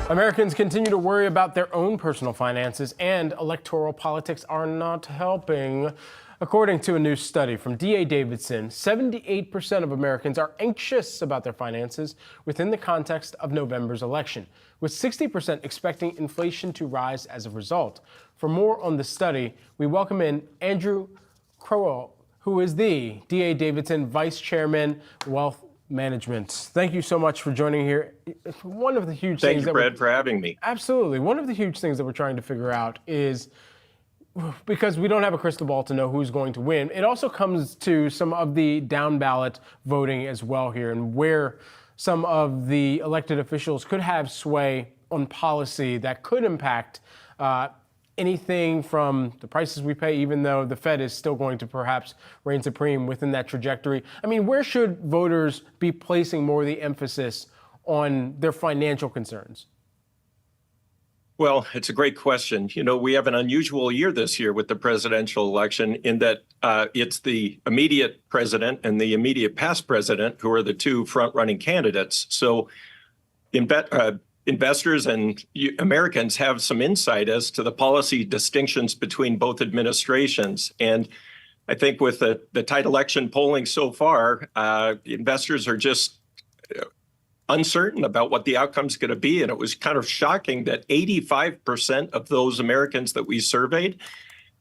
Americans continue to worry about their own personal finances, and electoral politics are not helping. According to a new study from D.A. Davidson, 78% of Americans are anxious about their finances within the context of November's election, with 60% expecting inflation to rise as a result. For more on the study, we welcome in Andrew Crowell, who is the D.A. Davidson Vice Chairman, Wealth Management. Thank you so much for joining here. One of the huge things. Thank you, Brad, for having me. Absolutely. One of the huge things that we're trying to figure out is, because we don't have a crystal ball to know who's going to win, it also comes to some of the down ballot voting as well here, and where some of the elected officials could have sway on policy that could impact anything from the prices we pay, even though the Fed is still going to perhaps reign supreme within that trajectory. I mean, where should voters be placing more of the emphasis on their financial concerns? Well, it's a great question. You know, we have an unusual year this year with the presidential election in that it's the immediate president and the immediate past president who are the two front-running candidates. So investors and Americans have some insight as to the policy distinctions between both administrations. And I think with the tight election polling so far, investors are just uncertain about what the outcome is going to be. And it was kind of shocking that 85% of those Americans that we surveyed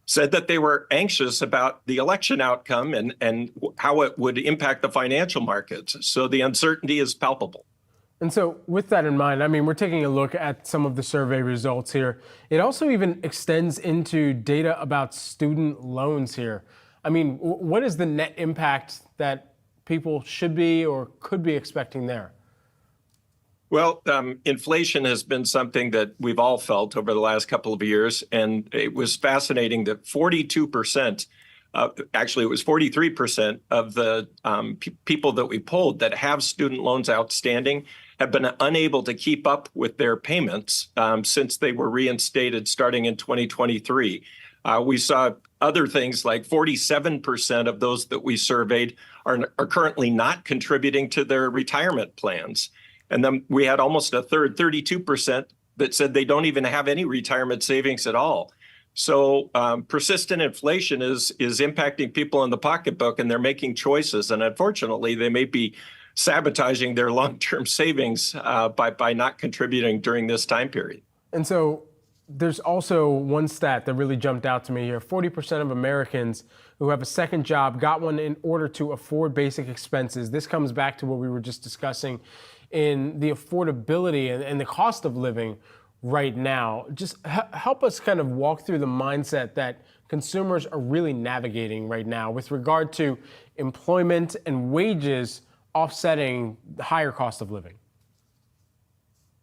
said that they were anxious about the election outcome and how it would impact the financial markets. So the uncertainty is palpable. And so with that in mind, I mean, we're taking a look at some of the survey results here. It also even extends into data about student loans here. I mean, what is the net impact that people should be or could be expecting there? Well, inflation has been something that we've all felt over the last couple of years. And it was fascinating that 42%, actually it was 43% of the people that we polled that have student loans outstanding have been unable to keep up with their payments since they were reinstated starting in 2023. We saw other things like 47% of those that we surveyed are currently not contributing to their retirement plans. And then we had almost a third, 32%, that said they don't even have any retirement savings at all. So persistent inflation is impacting people in the pocketbook, and they're making choices. And unfortunately, they may be sabotaging their long-term savings by not contributing during this time period. And so there's also one stat that really jumped out to me here. 40% of Americans who have a second job got one in order to afford basic expenses. This comes back to what we were just discussing in the affordability and the cost of living right now. Just help us kind of walk through the mindset that consumers are really navigating right now with regard to employment and wages offsetting the higher cost of living.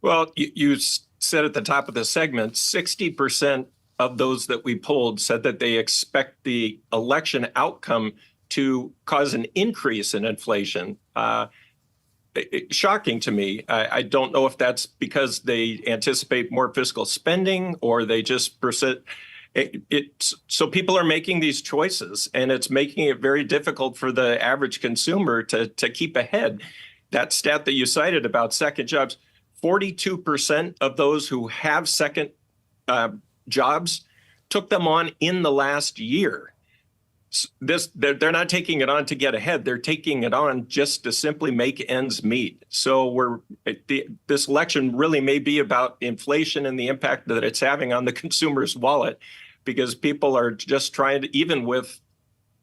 Well, you said at the top of the segment, 60% of those that we polled said that they expect the election outcome to cause an increase in inflation. Shocking to me. I don't know if that's because they anticipate more fiscal spending or they just persist. So people are making these choices, and it's making it very difficult for the average consumer to keep ahead. That stat that you cited about second jobs, 42% of those who have second jobs took them on in the last year. They're not taking it on to get ahead. They're taking it on just to simply make ends meet. So this election really may be about inflation and the impact that it's having on the consumer's wallet, because people are just trying to, even with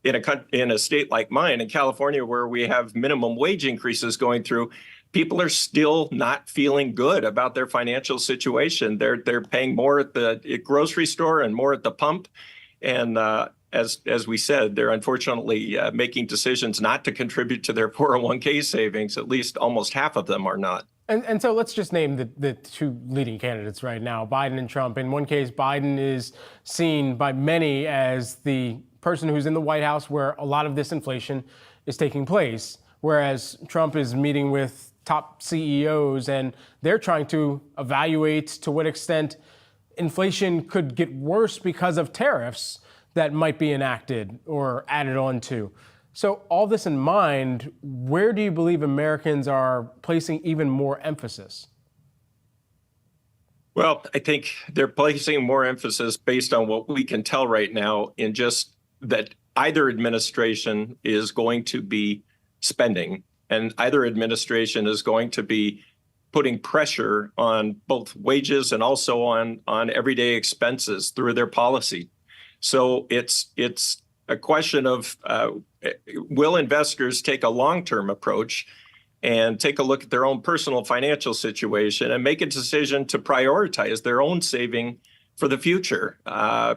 in a state like mine, in California, where we have minimum wage increases going through, people are still not feeling good about their financial situation. They're paying more at the grocery store and more at the pump, and as we said, they're unfortunately making decisions not to contribute to their 401k savings. At least almost half of them are not. And so let's just name the two leading candidates right now, Biden and Trump. In one case, Biden is seen by many as the person who's in the White House where a lot of this inflation is taking place, whereas Trump is meeting with top CEOs and they're trying to evaluate to what extent inflation could get worse because of tariffs that might be enacted or added on to. So all this in mind, where do you believe Americans are placing even more emphasis? Well, I think they're placing more emphasis based on what we can tell right now in just that either administration is going to be spending and either administration is going to be putting pressure on both wages and also on everyday expenses through their policy. So it's a question of will investors take a long-term approach and take a look at their own personal financial situation and make a decision to prioritize their own saving for the future.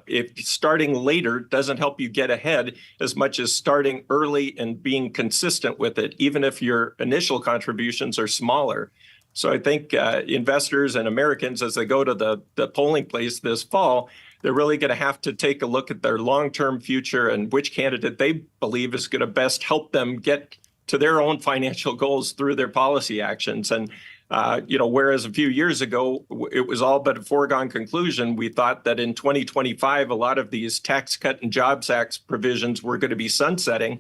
If starting later doesn't help you get ahead as much as starting early and being consistent with it, even if your initial contributions are smaller. So I think investors and Americans, as they go to the polling place this fall, they're really going to have to take a look at their long-term future and which candidate they believe is going to best help them get to their own financial goals through their policy actions. And, whereas a few years ago, it was all but a foregone conclusion, we thought that in 2025, a lot of these Tax Cut and Jobs Act provisions were going to be sunsetting.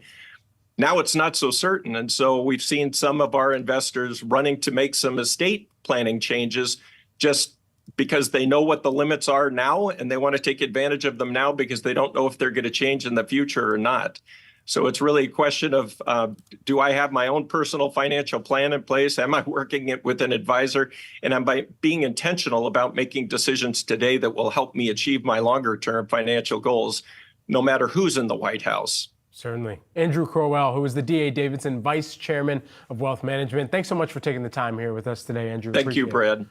Now it's not so certain. And so we've seen some of our investors running to make some estate planning changes just because they know what the limits are now and they want to take advantage of them now because they don't know if they're going to change in the future or not. So it's really a question of, do I have my own personal financial plan in place? Am I working it with an advisor? And am I being intentional about making decisions today that will help me achieve my longer term financial goals, no matter who's in the White House? Certainly. Andrew Crowell, who is the D.A. Davidson Vice Chairman of Wealth Management. Thanks so much for taking the time here with us today, Andrew. Thank you, Brad.